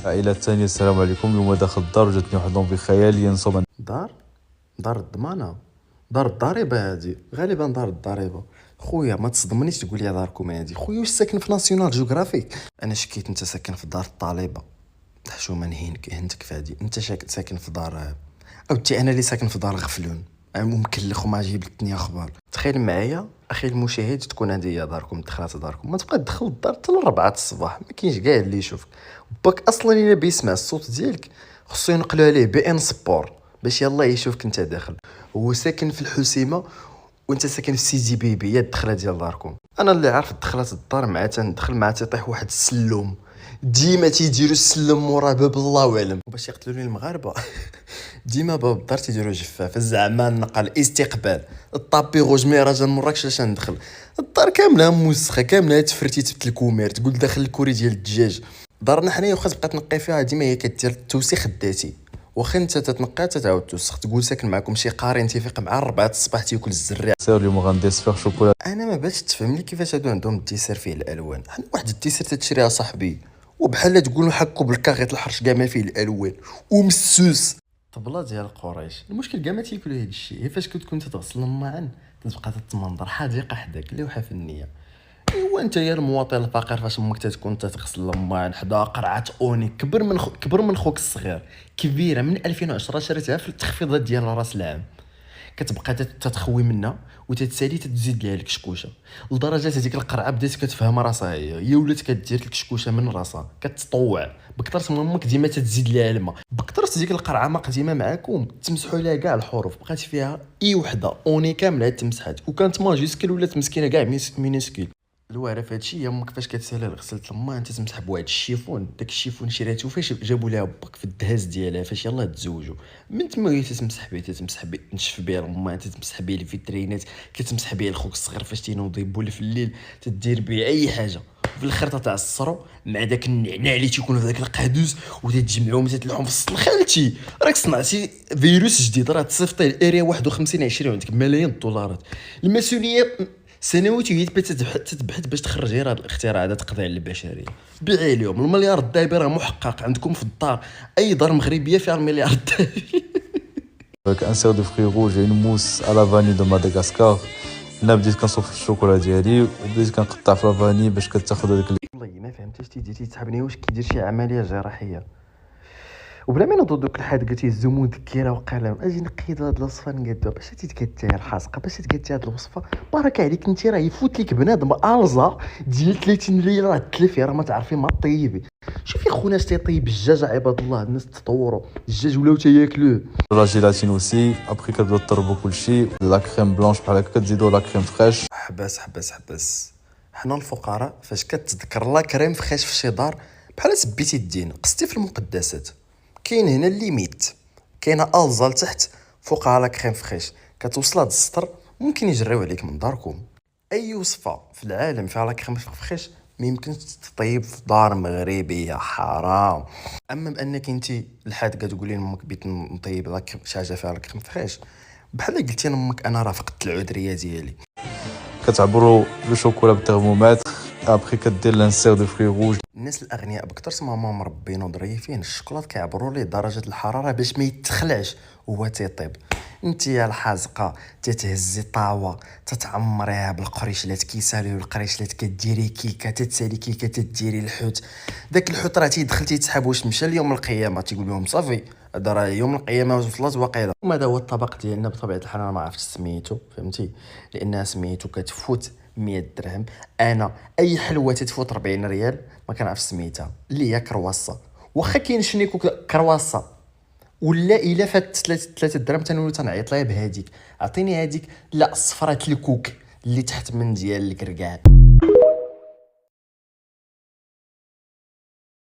عائلة الثانية، السلام عليكم. اليوم داخل الدار وجاتني واحد لونفي خيالية نصوب. دار الضمانه، دار الضريبه هادي، غالبا دار الضريبه. خويا ما تصدمنيش تقول لي داركم هادي. خويا واش ساكن في ناسيونال جيوغرافيك؟ انا شكيت انت ساكن في دار الطالبه. حشومه نهينك في هادي، انت ساكن في دار او تي انا اللي ساكن في دار غفلون مكلخ وما جبتني اخبار. تخيل معايا اخي المشاهد تكون هذه هي داركم، دخلات داركم، ما تبقى تدخل الدار حتى ل4 الصباح، ما كاينش كاع اللي يشوفك. باك اصلا الا بيسمع الصوت ديالك خصو ينقلوا عليه بي ان سبور باش يلا يشوفك انت داخل. هو ساكن في الحسيمه وانت ساكن في سيدي بيبي، هي الدخله ديال داركم. انا اللي عارف دخلات الدار مع تندخل مع تيطيح واحد السلوم، ديما تيديروا السلم مورا باب الله اعلم باش يقتلوني المغاربه. ديما باب الدار تيديروا جفاف زعما نقل استقبال الطابي روج ميراجا مراكش اش ندخل. الدار كامله موسخه، كامله تفرتيت بالكومير، تقول داخل الكوري ديال الدجاج. دارنا حنايا واخا تبقى تنقي فيها ديما هي كدير التوسيخ الذاتي، واخا انت تتنقى تعاود توسخ. تقول ساكن معكم شي قارين تيفيق مع 4 الصباح تياكل الزريع. سير اليوم غندير صفيغ شوكولا. انا ما باش تفهم لي كيفاش هادو عندهم التيسير فيه الالوان. واحد التيسير تتشريها صاحبي وبحال تقولوا حكوا بالكاغيط الحرش كاع ما فيه الالوان ومسوس. طبله ديال قريش. المشكل كاع ما تياكلوا هاد الشيء، هي فاش كنت تغسل الماعن تبقى تتمنظر حديقه حداك لوحه فنيه. ايوا انت يا المواطن الفقير فاش امك تكون تغسل الماعن حدا قرعه اوني كبر من خوك الصغير، كبيره من 2010 شريتها في التخفيضات ديال راس العام. كتبقى تتخوي منها وتتسالي تزيد ليها الكشكوشه، لدرجه هذيك القرعه بدات كتفهم راسها هي ولات كدير الكشكوشه من راسها كتطوع. بكثرت من امك ديما تزيد ليها الماء، بكثرت ديك القرعه ما قديمه معاكم تمسحوا لها كاع الحروف، بقات فيها اي وحده اوني كامله تمسحات وكانت ماجيسكل ولات مسكينه كاع مينيسكيل. الوارة في هادشي هي امك فاش كتسالي غسلة الماء انت تمسح بواحد الشيفون. داك الشيفون شريتو فاش جابوا لها باك في الدهاز ديالها فاش يلاه تزوجوا. من تما هي تتمسح بيه تنشف بيه الماء، تتمسح بيه الفيترينات، كتمسح بيه لخوك الصغير فاش تينوض يبول في الليل، تدير بيه اي حاجه. في الاخر تتعصروا مع داك النعناع اللي تيكون في داك القادوس وتتجمعوهم تتلعبوا في الصل. خالتي راك صنعتي فيروس جديد راه تصيفطيه الاريا 51 20 عندك ملايين الدولارات. المسؤوليه سنوات وهي تتبحث باش تخرج غير هذا الاختراع هذا تقضي على البشريه. بيعي اليوم المليار الذهبي راه محقق عندكم في الدار، اي دار مغربيه فيها المليار الذهبي. Avec un sert de fruits rouges et une mousse à la vanille de Madagascar. انا بديت كنصوب في الشوكولا ديالي وبديت كنقطع في لافاني باش كتاخذ هذاك. والله ما فهمتش تيسحبني واش كيدير شي عمليه جراحيه وبلا ما نوض دوك الحاد قلتي الزوم مذكره وقلم اجي نقيد هاد الوصفه نقادوها باش تتكتي الحاسقه باش تكتي هاد الوصفه. بارك عليك انت راه يفوت لك بنادم الزا ديال 30 ريال راه تلفي راه ما تعرفي ما طيبي. شوفي خونا اش تيطيب الدجاج عباد الله، الناس تطوروا الدجاج ولاو تياكلوه. لا جيلاتين اوسي ابري كتبداو تضربوا كلشي لا كريم بلانش بحال هكا كتزيدوا لا كريم فريش. حبس حنا الفقراء فاش كتذكر لا كريم فخاش في شي دار بحال سبيتي الدين قصتي في المقدسات. كاين هنا الليميت، كاينه الزا لتحت فوقها لا كريم فريش كتوصل هاد السطر ممكن يجريو عليك من داركم. اي وصفه في العالم فيها لا كريم فريش ما يمكنش تطيب في دار مغربيه، حرام. اما بانك انت الحاد كتقولي لامك بيت نطيب لك شي حاجه فيها لا كريم فريش بحال قلتي لامك انا راه فقدت العذريه ديالي. كتعبروا لو شوكولا بالترمومتر ابري كدير لانسير دو فري روج. الناس الاغنياء بكثر ماما مربين وظريفين الشوكولات كيعبروا ليه درجه الحراره باش ما يتخلعش وهو تيطيب. انت يا الحازقه تتهزي طاوه تتعمريها بالقريشلات كيساليو القريشلات كديري كيكه تتسالي كيكه تديري الحوت. داك الحوت راه تيدخل تيتسحب واش مشى ليوم القيامه تيقول لهم صافي هذا راه يوم القيامه وصلت واقيلا. وهذا هو الطبق ديالنا بطبيعه الحال انا ما عرفتش سميتو فهمتي لانها سميتو كتفوت 100 درهم. انا اي حلوه تتفوت 40 ريال ما كنعرفش سميتها اللي هي كرواسه. واخا كاين شنيكو كرواسه ولا الا فات 3 درهم تنولي تنعيط لها بهذيك عطيني هذيك لا صفرات الكوك اللي تحت من ديال الكركاع.